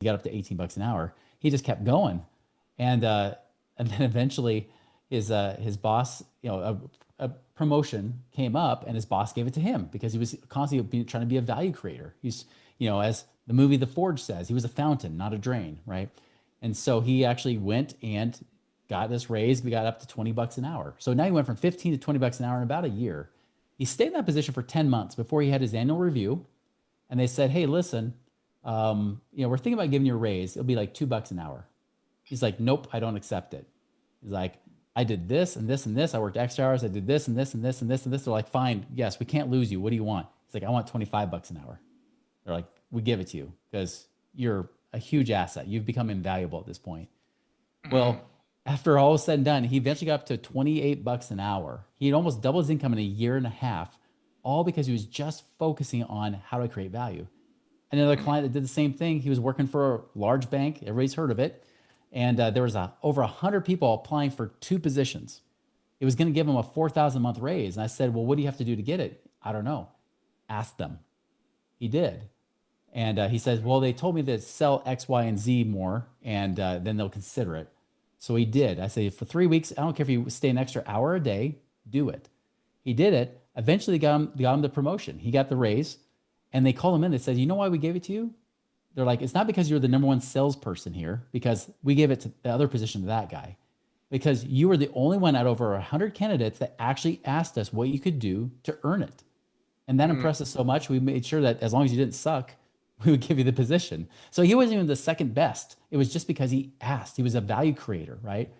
he got up to 18 bucks an hour. He just kept going. And then eventually his boss, a promotion came up and his boss gave it to him because he was constantly trying to be a value creator. He's, as the movie The Forge says, he was a fountain, not a drain, right? And so he actually went and got this raise. We got up to 20 bucks an hour. So now he went from 15 to 20 bucks an hour in about a year. He stayed in that position for 10 months before he had his annual review. And they said, hey, listen, we're thinking about giving you a raise. It'll be like $2 an hour. He's like, nope, I don't accept it. He's like, I did this and this and this. I worked extra hours. I did this and this and this and this and this. They're like, fine, yes, we can't lose you. What do you want? He's like, I want 25 bucks an hour. They're like, we give it to you because you're a huge asset. You've become invaluable at this point. Well, after all was said and done, he eventually got up to 28 bucks an hour. He had almost doubled his income in a year and a half, all because he was just focusing on how to create value. Another client that did the same thing. He was working for a large bank. Everybody's heard of it. And there was over 100 people applying for 2 positions. It was going to give him a 4,000 a month raise. And I said, well, what do you have to do to get it? I don't know. Ask them. He did. And he says, well, they told me to sell X, Y, and Z more, and then they'll consider it. So he did. I say, for 3 weeks, I don't care if you stay an extra hour a day, do it. He did it. Eventually got him the promotion. He got the raise. And they called him in. They said, you know why we gave it to you? They're like, it's not because you're the number one salesperson here, because we gave it to the other position to that guy. Because you were the only one out of over 100 candidates that actually asked us what you could do to earn it. And that impressed us so much, we made sure that as long as you didn't suck, we would give you the position. So he wasn't even the second best. It was just because he asked. He was a value creator, right?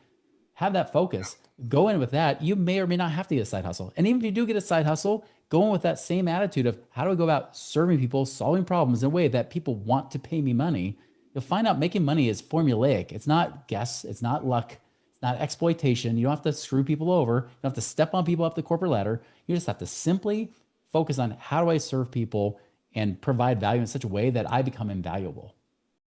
Have that focus. Go in with that. You may or may not have to get a side hustle. And even if you do get a side hustle, go in with that same attitude of how do I go about serving people, solving problems in a way that people want to pay me money. You'll find out making money is formulaic. It's not guess. It's not luck. It's not exploitation. You don't have to screw people over. You don't have to step on people up the corporate ladder. You just have to simply focus on how do I serve people and provide value in such a way that I become invaluable.